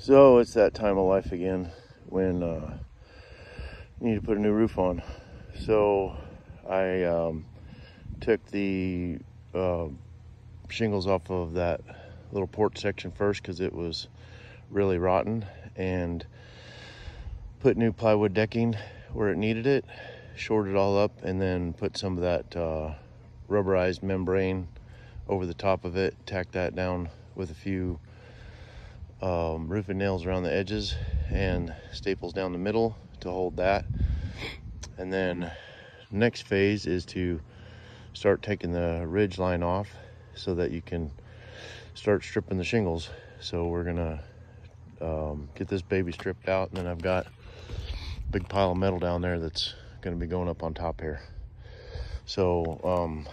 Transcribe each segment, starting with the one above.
So it's that time of life again when you need to put a new roof on. So I took the shingles off of that little porch section first because it was really rotten, and put new plywood decking where it needed it, shored it all up, and then put some of that rubberized membrane over the top of it, tacked that down with a few roofing nails around the edges and staples down the middle to hold that. And then next phase is to start taking the ridge line off so that you can start stripping the shingles. So we're gonna get this baby stripped out, and then I've got a big pile of metal down there that's gonna be going up on top here. So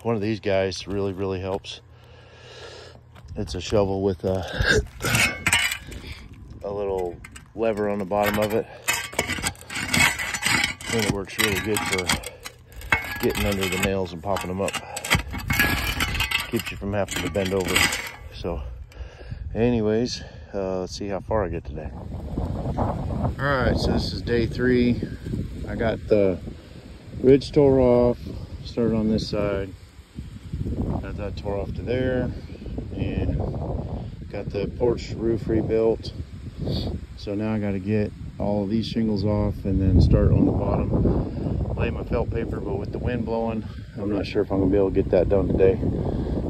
one of these guys really helps. It's a shovel with a little lever on the bottom of it, and it works really good for getting under the nails and popping them up. Keeps you from having to bend over. So anyways, let's see how far I get today. All right, so this is day 3. I got the ridge tore off, started on this side, got that tore off to there, and got the porch roof rebuilt. So now I got to get all of these shingles off and then start on the bottom, lay my felt paper, but with the wind blowing, I'm not sure if I'm gonna be able to get that done today.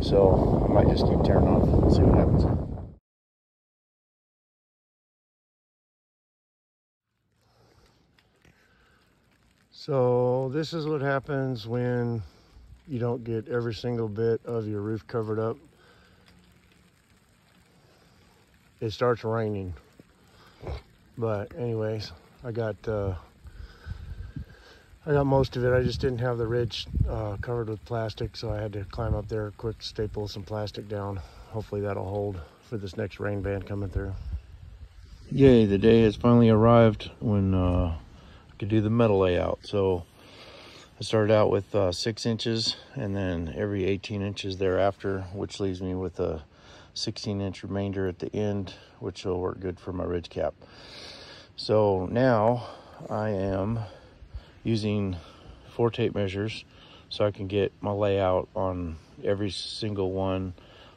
So I might just keep tearing off and see what happens. So this is what happens when you don't get every single bit of your roof covered up. It starts raining. But anyways, I got most of it. I just didn't have the ridge covered with plastic, so I had to climb up there quick, staple some plastic down. Hopefully that'll hold for this next rain band coming through. Yay, the day has finally arrived when I could do the metal layout. So I started out with 6 inches, and then every 18 inches thereafter, which leaves me with a 16-inch remainder at the end, which will work good for my ridge cap. So now I am using 4 tape measures so I can get my layout on every single one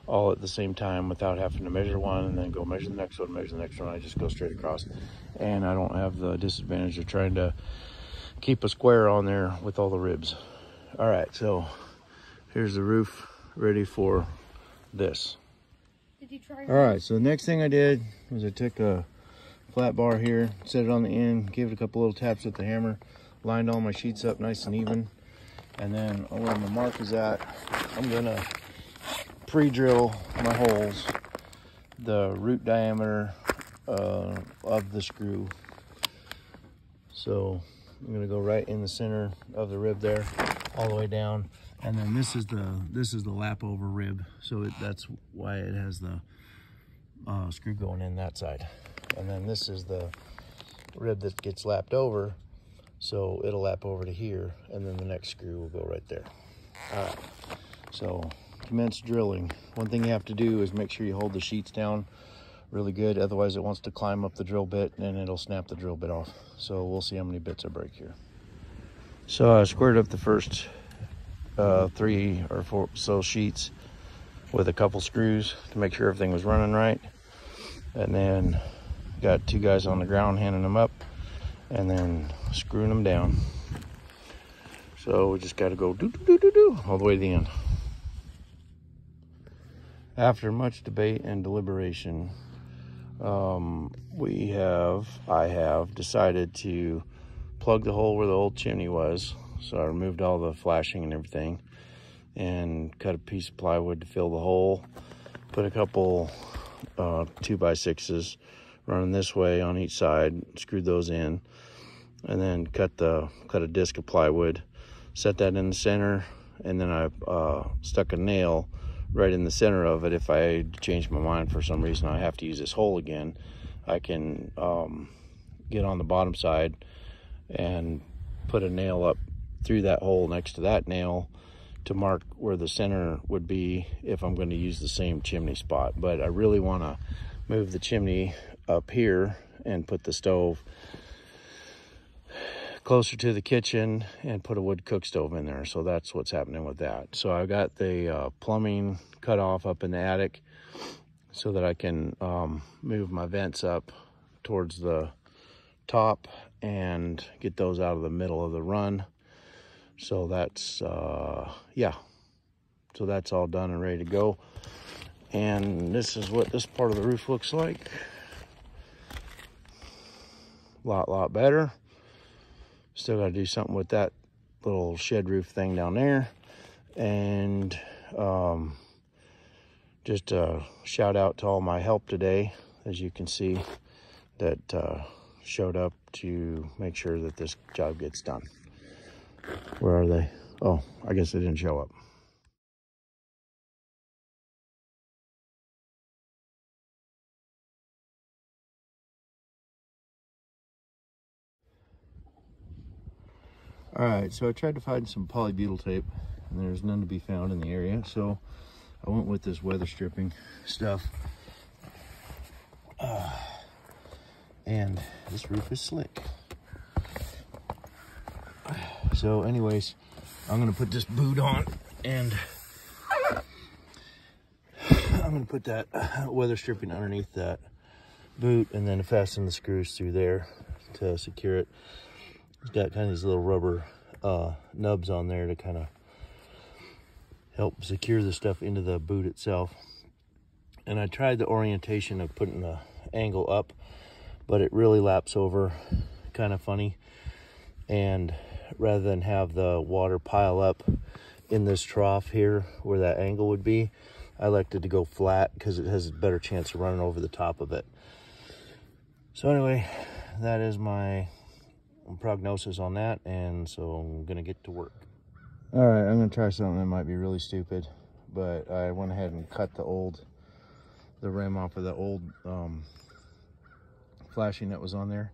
all at the same time without having to measure one and then go measure the next one, measure the next one. I just go straight across, and I don't have the disadvantage of trying to keep a square on there with all the ribs. All right, so here's the roof ready for this. Did you try? All right, so the next thing I did was I took a flat bar here, set it on the end, gave it a couple little taps with the hammer, lined all my sheets up nice and even, and then where my mark is at, I'm gonna pre-drill my holes the root diameter of the screw. So I'm gonna go right in the center of the rib there, all the way down, and then this is the lap over rib. So that's why it has the screw going in that side. And then this is the rib that gets lapped over, so it'll lap over to here, and then the next screw will go right there. All right, so commence drilling. One thing you have to do is make sure you hold the sheets down really good, otherwise it wants to climb up the drill bit and it'll snap the drill bit off. So we'll see how many bits I break here. So I squared up the first 3 or 4 so sheets with a couple screws to make sure everything was running right, and then got 2 guys on the ground handing them up and then screwing them down. So we just got to go do all the way to the end. After much debate and deliberation, I have decided to plug the hole where the old chimney was. So I removed all the flashing and everything and cut a piece of plywood to fill the hole, put a couple 2x6s running this way on each side, screwed those in, and then cut a disc of plywood, set that in the center, and then I stuck a nail right in the center of it. If I change my mind for some reason I have to use this hole again, I can get on the bottom side and put a nail up through that hole next to that nail to mark where the center would be if I'm going to use the same chimney spot. But I really want to move the chimney up here and put the stove closer to the kitchen and put a wood cook stove in there. So that's what's happening with that. So I've got the plumbing cut off up in the attic so that I can move my vents up towards the top and get those out of the middle of the run. So that's yeah, so that's all done and ready to go. And this is what this part of the roof looks like. Lot better. Still got to do something with that little shed roof thing down there. And just a shout out to all my help today, as you can see, that showed up to make sure that this job gets done. Where are they? Oh, I guess they didn't show up. All right, so I tried to find some polybutyl tape, and there's none to be found in the area. So I went with this weather stripping stuff. And this roof is slick. So anyways, I'm gonna put this boot on, and I'm gonna put that weather stripping underneath that boot, and then fasten the screws through there to secure it. It's got kind of these little rubber nubs on there to kind of help secure the stuff into the boot itself. And I tried the orientation of putting the angle up, but it really laps over kind of funny. And rather than have the water pile up in this trough here where that angle would be, I elected to go flat because it has a better chance of running over the top of it. So anyway, that is my prognosis on that, and so I'm gonna get to work. All right, I'm gonna try something that might be really stupid, but I went ahead and cut the rim off of the old flashing that was on there.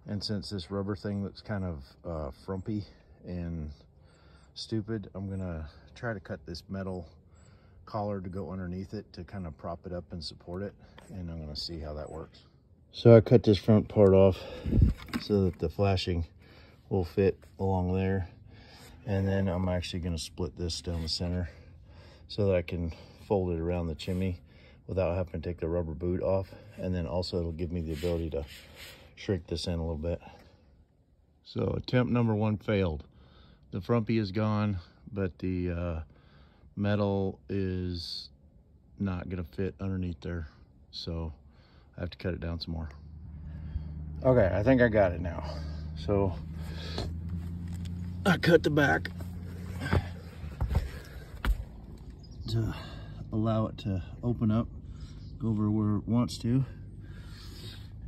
And since this rubber thing looks kind of frumpy and stupid, I'm gonna try to cut this metal collar to go underneath it to kind of prop it up and support it, and I'm gonna see how that works. So I cut this front part off so that the flashing will fit along there, and then I'm actually gonna split this down the center so that I can fold it around the chimney without having to take the rubber boot off. And then also it'll give me the ability to shrink this in a little bit. So attempt number 1 failed. The frumpy is gone, but the metal is not gonna fit underneath there. So I have to cut it down some more. Okay, I think I got it now. So I cut the back to allow it to open up, go over where it wants to,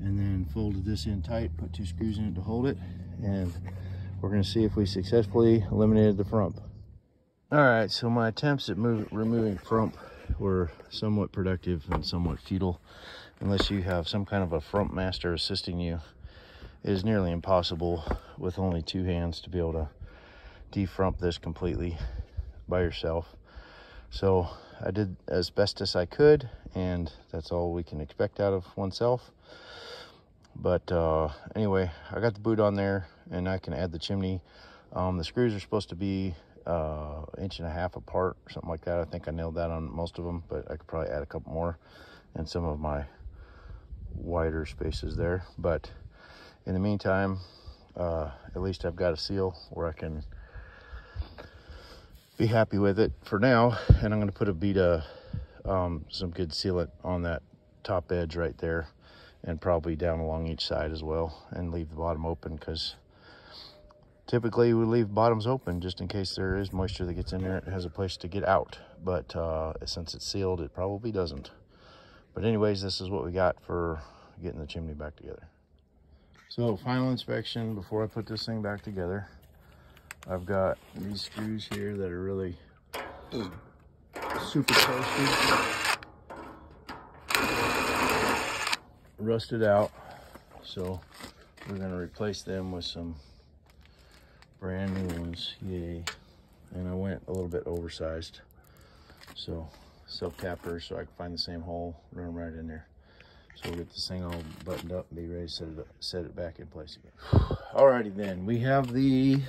and then folded this in tight, put 2 screws in it to hold it, and we're gonna see if we successfully eliminated the frump. All right, so my attempts at removing frump were somewhat productive and somewhat futile. Unless you have some kind of a frump master assisting you, it is nearly impossible with only 2 hands to be able to defrump this completely by yourself. So I did as best as I could, and that's all we can expect out of oneself. But anyway, I got the boot on there, and I can add the chimney. The screws are supposed to be 1.5 inches apart, or something like that. I think I nailed that on most of them, but I could probably add a couple more in some of my wider spaces there. But in the meantime, at least I've got a seal where I can be happy with it for now. And I'm going to put a bead of some good sealant on that top edge right there, and probably down along each side as well, and leave the bottom open, because typically we leave bottoms open just in case there is moisture that gets in there. It has a place to get out, but since it's sealed, it probably doesn't. But anyways, this is what we got for getting the chimney back together. So final inspection before I put this thing back together. I've got these screws here that are really super toasted, rusted out. So we're gonna replace them with some brand new ones. Yay. And I went a little bit oversized. So silk tappers so I can find the same hole, run them right in there. So we'll get this thing all buttoned up and be ready to set it back in place again. Alrighty then, we have the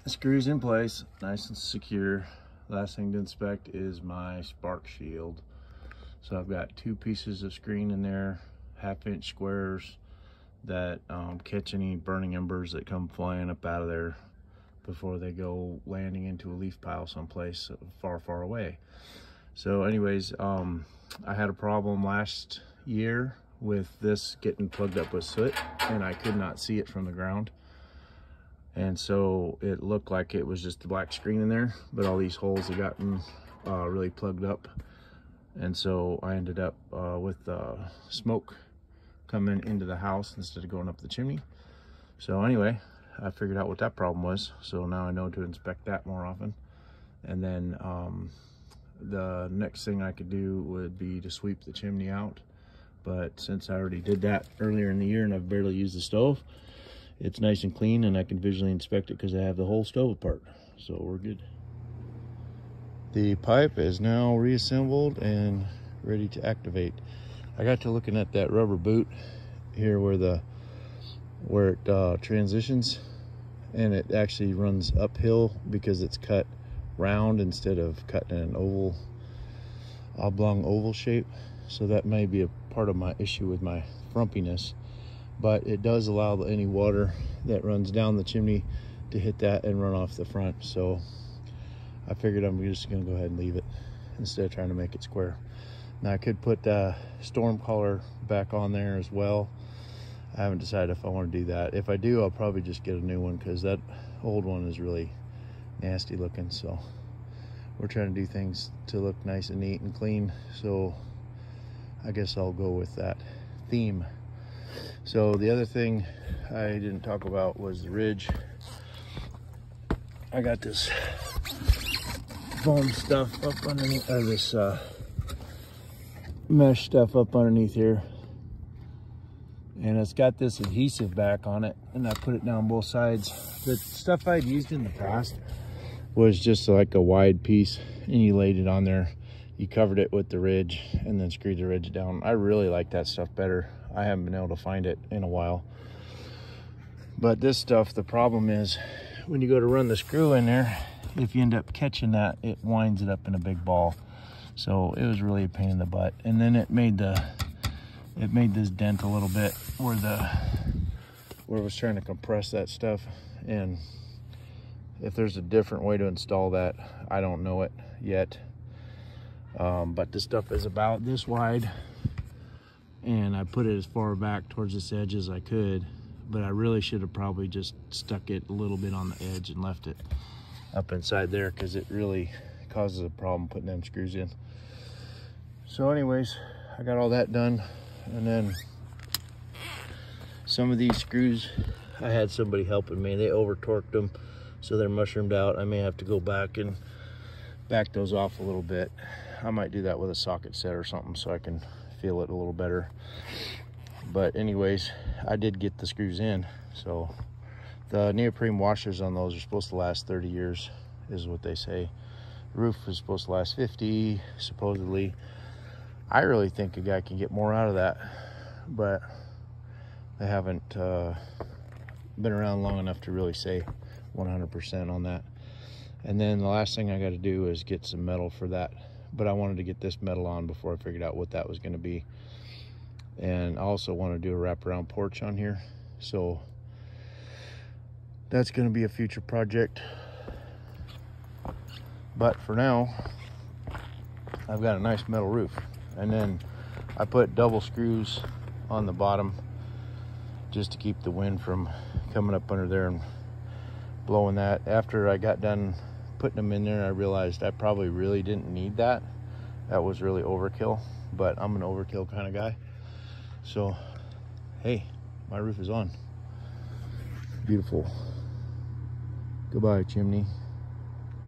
screws in place, nice and secure. Last thing to inspect is my spark shield. So I've got 2 pieces of screen in there, 1/2-inch squares that catch any burning embers that come flying up out of there before they go landing into a leaf pile someplace far, far away. So anyways, I had a problem last year with this getting plugged up with soot, and I could not see it from the ground. And so it looked like it was just a black screen in there, but all these holes had gotten really plugged up. And so I ended up with smoke coming into the house instead of going up the chimney. So anyway, I figured out what that problem was. So now I know to inspect that more often. And then the next thing I could do would be to sweep the chimney out. But since I already did that earlier in the year and I've barely used the stove, it's nice and clean and I can visually inspect it because I have the whole stove apart. So we're good. The pipe is now reassembled and ready to activate. I got to looking at that rubber boot here where it transitions, and it actually runs uphill because it's cut round instead of cut in an oblong oval shape. So that may be a part of my issue with my frumpiness, but it does allow any water that runs down the chimney to hit that and run off the front. So I figured I'm just gonna go ahead and leave it instead of trying to make it square. Now I could put the storm collar back on there as well. I haven't decided if I want to do that. If I do, I'll probably just get a new one because that old one is really nasty looking. So we're trying to do things to look nice and neat and clean. So I guess I'll go with that theme. So the other thing I didn't talk about was the ridge. I got this foam stuff up underneath, or this mesh stuff up underneath here, and it's got this adhesive back on it, and I put it down both sides. The stuff I'd used in the past was just like a wide piece, and you laid it on there, you covered it with the ridge, and then screwed the ridge down. I really like that stuff better. I haven't been able to find it in a while. But this stuff, the problem is when you go to run the screw in there, if you end up catching that, it winds it up in a big ball. So it was really a pain in the butt. And then it made this dent a little bit where it was trying to compress that stuff. And if there's a different way to install that, I don't know it yet. But this stuff is about this wide, and I put it as far back towards this edge as I could, but I really should have probably just stuck it a little bit on the edge and left it up inside there, because it really causes a problem putting them screws in. So anyways, I got all that done, and then some of these screws, I had somebody helping me. They over torqued them, so they're mushroomed out. I may have to go back and back those off a little bit. I might do that with a socket set or something so I can feel it a little better. But anyways, I did get the screws in. So the neoprene washers on those are supposed to last 30 years, is what they say. The roof is supposed to last 50, supposedly. I really think a guy can get more out of that, but they haven't been around long enough to really say 100% on that. And then the last thing I got to do is get some metal for that. But I wanted to get this metal on before I figured out what that was going to be. And I also want to do a wraparound porch on here. So that's going to be a future project. But for now, I've got a nice metal roof. And then I put double screws on the bottom just to keep the wind from coming up under there and blowing that. After I got done putting them in there, I realized I probably really didn't need that. That was really overkill, but I'm an overkill kind of guy. So, hey, my roof is on. Beautiful. Goodbye, chimney.